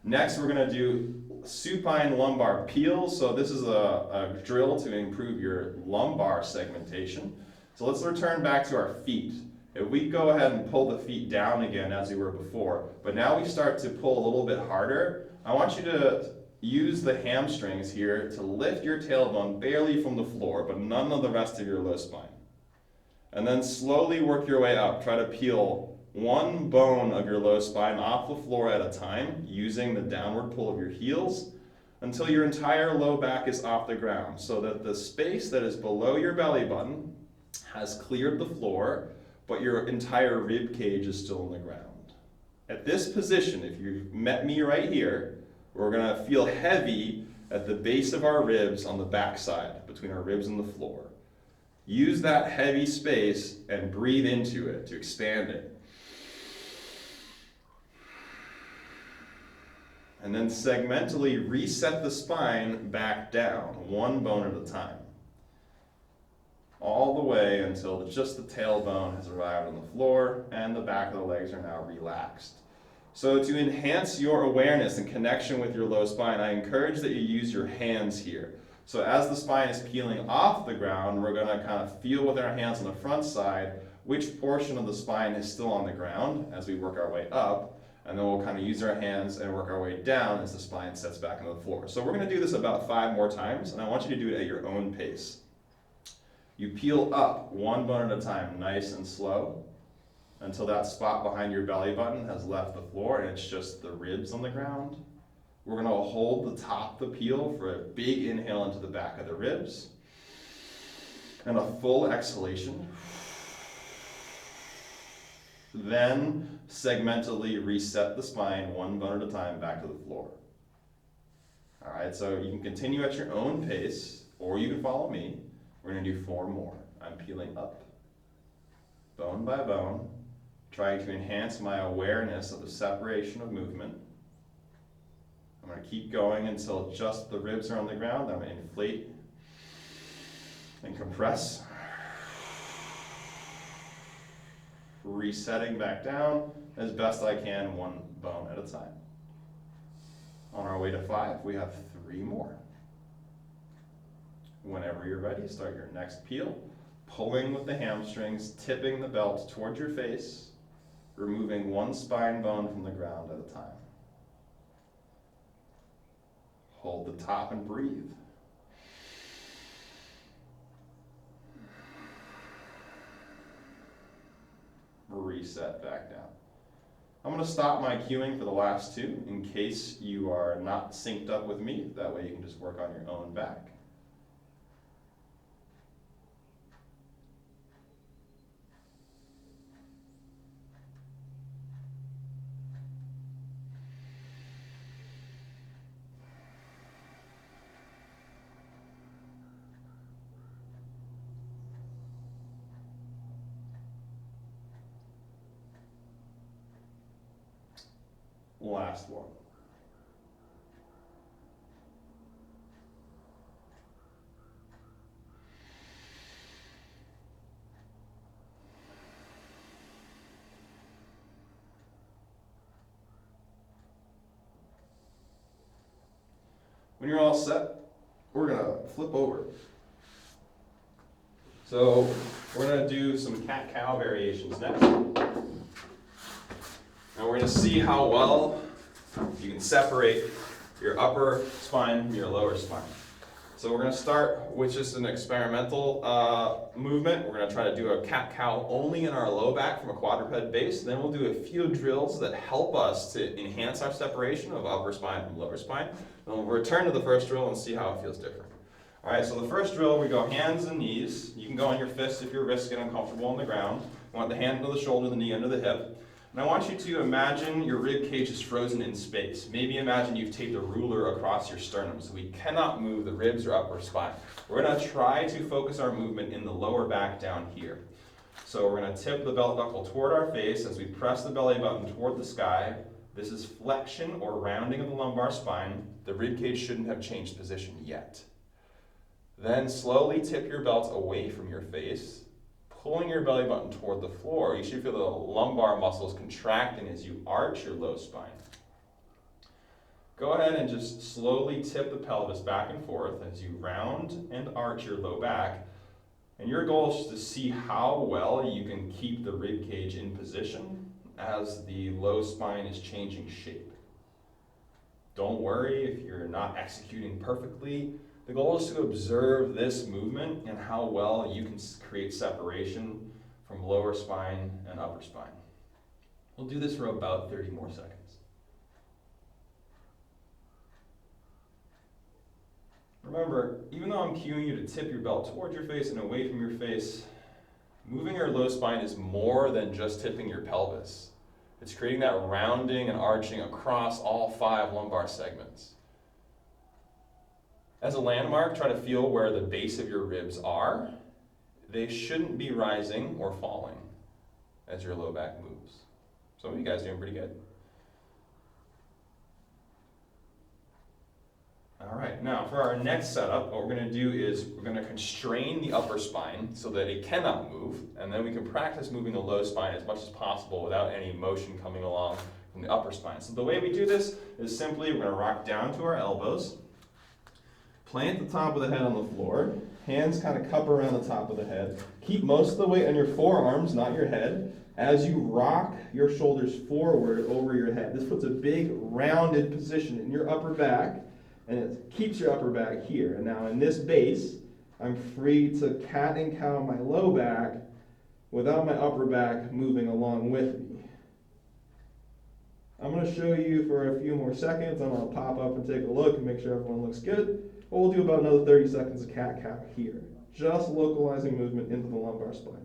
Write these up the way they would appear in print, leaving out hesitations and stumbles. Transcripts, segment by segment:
Next, we're going to do supine lumbar peel. So this is a drill to improve your lumbar segmentation. So let's return back to our feet. If we go ahead and pull the feet down again as we were before, but now we start to pull a little bit harder, I want you to use the hamstrings here to lift your tailbone barely from the floor, but none of the rest of your low spine. And then slowly work your way up. Try to peel one bone of your low spine off the floor at a time using the downward pull of your heels until your entire low back is off the ground, so that the space that is below your belly button has cleared the floor, but your entire rib cage is still on the ground. At this position, if you've met me right here, we're going to feel heavy at the base of our ribs on the back side, between our ribs and the floor. Use that heavy space and breathe into it to expand it. And then segmentally reset the spine back down, one bone at a time. All the way until just the tailbone has arrived on the floor and the back of the legs are now relaxed. So to enhance your awareness and connection with your low spine, I encourage that you use your hands here. So as the spine is peeling off the ground, we're going to kind of feel with our hands on the front side which portion of the spine is still on the ground as we work our way up. And then we'll kind of use our hands and work our way down as the spine sets back into the floor. So we're going to do this about 5 more times, and I want you to do it at your own pace. You peel up one bone at a time, nice and slow, until that spot behind your belly button has left the floor and it's just the ribs on the ground. We're going to hold the top of the peel for a big inhale into the back of the ribs, and a full exhalation. Then segmentally reset the spine one bone at a time back to the floor. All right, so you can continue at your own pace, or you can follow me. We're going to do 4 more. I'm peeling up, bone by bone, trying to enhance my awareness of the separation of movement. I'm going to keep going until just the ribs are on the ground. I'm going to inflate and compress. Resetting back down as best I can, one bone at a time. On our way to 5, we have 3 more. Whenever you're ready, start your next peel, pulling with the hamstrings, tipping the belt towards your face, removing one spine bone from the ground at a time. Hold the top and breathe. Reset back down. I'm going to stop my cueing for the last 2 in case you are not synced up with me. That way you can just work on your own back. Last one. When you're all set, we're going to flip over. So we're going to do some cat-cow variations next. And we're going to see how well you can separate your upper spine from your lower spine. So we're going to start with just an experimental movement. We're going to try to do a cat-cow only in our low back from a quadruped base. Then we'll do a few drills that help us to enhance our separation of upper spine from lower spine. Then we'll return to the first drill and see how it feels different. All right, so the first drill, we go hands and knees. You can go on your fists if your wrists get uncomfortable on the ground. You want the hand under the shoulder, the knee under the hip. And I want you to imagine your rib cage is frozen in space. Maybe imagine you've taped a ruler across your sternum, so we cannot move the ribs or upper spine. We're going to try to focus our movement in the lower back down here. So we're going to tip the belt buckle toward our face as we press the belly button toward the sky. This is flexion or rounding of the lumbar spine. The rib cage shouldn't have changed position yet. Then slowly tip your belt away from your face, pulling your belly button toward the floor. You should feel the lumbar muscles contracting as you arch your low spine. Go ahead and just slowly tip the pelvis back and forth as you round and arch your low back. And your goal is to see how well you can keep the rib cage in position as the low spine is changing shape. Don't worry if you're not executing perfectly. The goal is to observe this movement and how well you can create separation from lower spine and upper spine. We'll do this for about 30 more seconds. Remember, even though I'm cueing you to tip your belt towards your face and away from your face, moving your low spine is more than just tipping your pelvis. It's creating that rounding and arching across all 5 lumbar segments. As a landmark, try to feel where the base of your ribs are. They shouldn't be rising or falling as your low back moves. Some of you guys are doing pretty good. All right, now for our next setup, what we're going to do is we're going to constrain the upper spine so that it cannot move, and then we can practice moving the low spine as much as possible without any motion coming along from the upper spine. So the way we do this is simply we're going to rock down to our elbows, plant the top of the head on the floor, hands kind of cup around the top of the head. Keep most of the weight on your forearms, not your head, as you rock your shoulders forward over your head. This puts a big rounded position in your upper back, and it keeps your upper back here. And now in this base, I'm free to cat and cow my low back without my upper back moving along with me. I'm going to show you for a few more seconds. I'm going to pop up and take a look and make sure everyone looks good. We'll do about another 30 seconds of cat-cow here. Just localizing movement into the lumbar spine.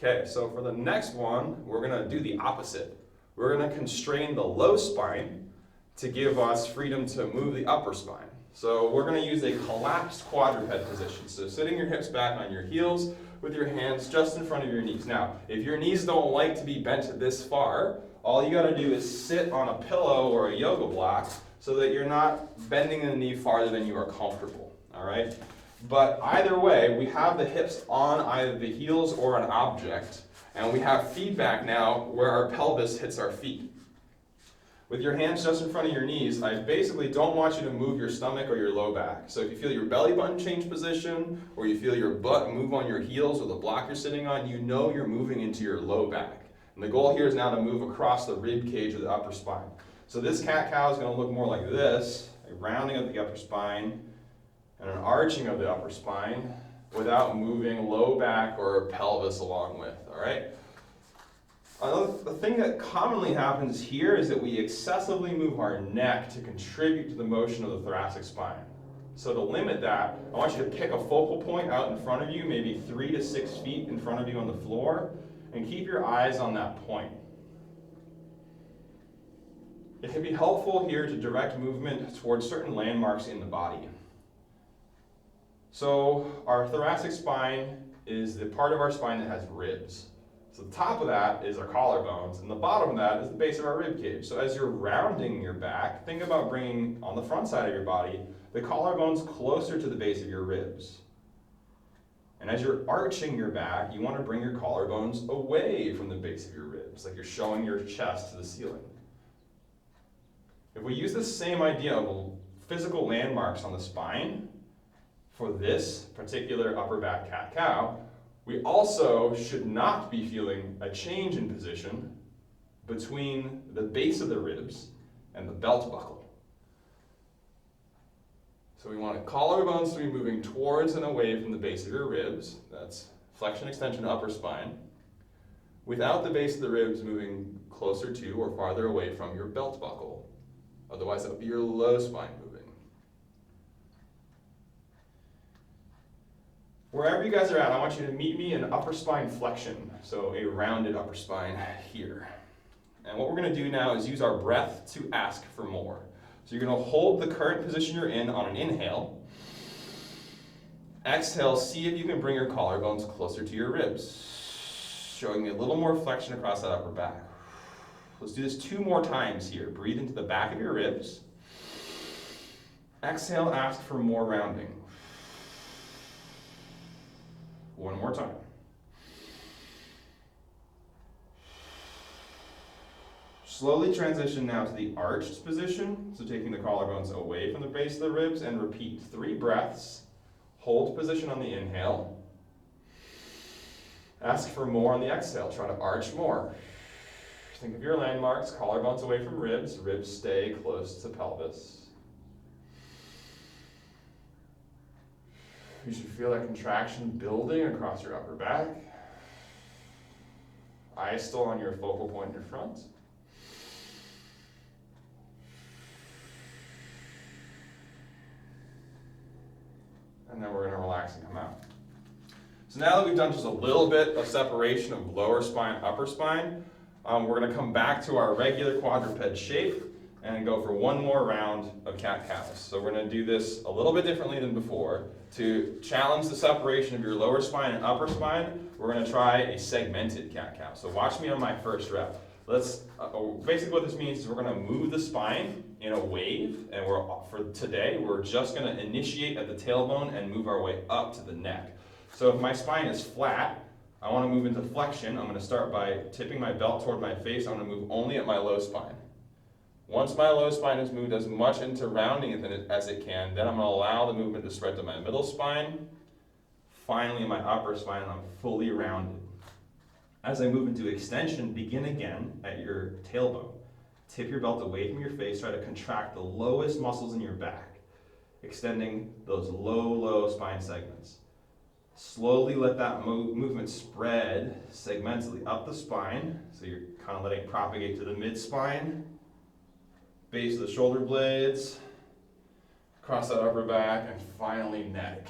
Okay, so for the next one, we're going to do the opposite. We're going to constrain the low spine to give us freedom to move the upper spine. So we're going to use a collapsed quadruped position. So sitting your hips back on your heels with your hands just in front of your knees. Now, if your knees don't like to be bent this far, all you got to do is sit on a pillow or a yoga block so that you're not bending the knee farther than you are comfortable. All right? But either way, we have the hips on either the heels or an object, and we have feedback now where our pelvis hits our feet. With your hands just in front of your knees, I basically don't want you to move your stomach or your low back. So if you feel your belly button change position, or you feel your butt move on your heels or the block you're sitting on, you know you're moving into your low back. And the goal here is now to move across the rib cage of the upper spine. So this cat-cow is going to look more like this, a rounding of the upper spine, and an arching of the upper spine without moving low back or pelvis along with, all right? The thing that commonly happens here is that we excessively move our neck to contribute to the motion of the thoracic spine. So to limit that, I want you to pick a focal point out in front of you, maybe 3 to 6 feet in front of you on the floor, and keep your eyes on that point. It can be helpful here to direct movement towards certain landmarks in the body. So our thoracic spine is the part of our spine that has ribs. So the top of that is our collarbones, and the bottom of that is the base of our rib cage. So as you're rounding your back, think about bringing, on the front side of your body, the collarbones closer to the base of your ribs. And as you're arching your back, you want to bring your collarbones away from the base of your ribs, like you're showing your chest to the ceiling. If we use the same idea of physical landmarks on the spine, for this particular upper back cat-cow, we also should not be feeling a change in position between the base of the ribs and the belt buckle. So we want collarbones to be moving towards and away from the base of your ribs. That's flexion, extension, upper spine. Without the base of the ribs moving closer to or farther away from your belt buckle. Otherwise, that would be your low spine moving. Wherever you guys are at, I want you to meet me in upper spine flexion, so a rounded upper spine here. And what we're going to do now is use our breath to ask for more. So you're going to hold the current position you're in on an inhale. Exhale, see if you can bring your collarbones closer to your ribs. showing me a little more flexion across that upper back. Let's do this 2 more times here. Breathe into the back of your ribs. Exhale, ask for more rounding. 1 more time. Slowly transition now to the arched position, so taking the collarbones away from the base of the ribs, and repeat 3 breaths. Hold position on the inhale. Ask for more on the exhale. Try to arch more. Think of your landmarks, collarbones away from ribs, ribs stay close to pelvis. You should feel that contraction building across your upper back. Eyes still on your focal point in your front. And then we're going to relax and come out. So now that we've done just a little bit of separation of lower spine, upper spine, we're going to come back to our regular quadruped shape and go for 1 more round of cat-cows. So we're going to do this a little bit differently than before. To challenge the separation of your lower spine and upper spine, we're going to try a segmented cat-cow. So watch me on my first rep. Basically what this means is we're going to move the spine in a wave, and for today, we're just going to initiate at the tailbone and move our way up to the neck. So if my spine is flat, I want to move into flexion. I'm going to start by tipping my belt toward my face. I'm going to move only at my low spine. Once my low spine has moved as much into rounding as it can, then I'm going to allow the movement to spread to my middle spine. Finally, my upper spine, and I'm fully rounded. As I move into extension, begin again at your tailbone. Tip your belt away from your face. Try to contract the lowest muscles in your back, extending those low spine segments. Slowly let that movement spread segmentally up the spine. So you're kind of letting it propagate to the mid-spine, base of the shoulder blades, across that upper back, and finally neck.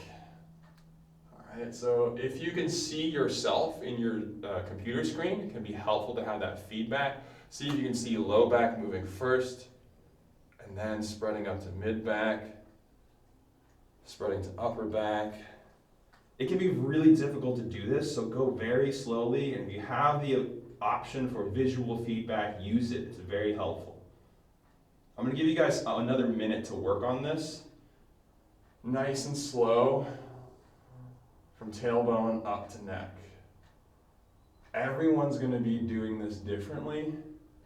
All right, so if you can see yourself in your computer screen, it can be helpful to have that feedback. See if you can see low back moving first, and then spreading up to mid back, spreading to upper back. It can be really difficult to do this, so go very slowly, and if you have the option for visual feedback, use it. It's very helpful. I'm going to give you guys another minute to work on this. Nice and slow, from tailbone up to neck. Everyone's going to be doing this differently,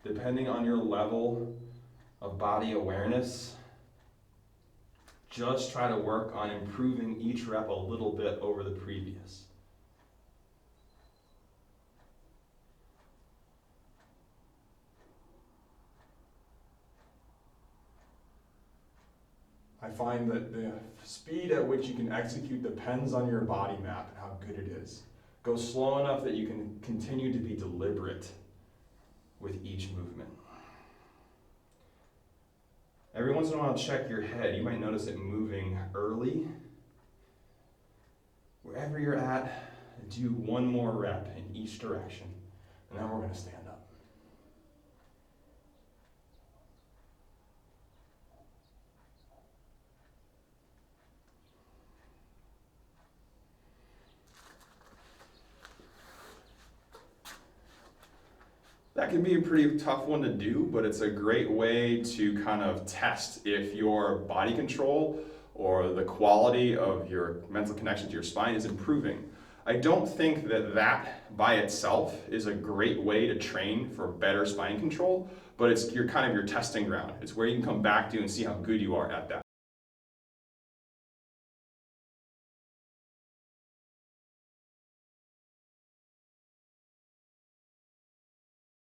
depending on your level of body awareness. Just try to work on improving each rep a little bit over the previous. I find that the speed at which you can execute depends on your body map and how good it is. Go slow enough that you can continue to be deliberate with each movement. Every once in a while, check your head. You might notice it moving early. Wherever you're at, do 1 more rep in each direction, and then we're going to stand up. That can be a pretty tough one to do, but it's a great way to kind of test if your body control or the quality of your mental connection to your spine is improving. I don't think that by itself is a great way to train for better spine control, but it's your testing ground. It's where you can come back to and see how good you are at that.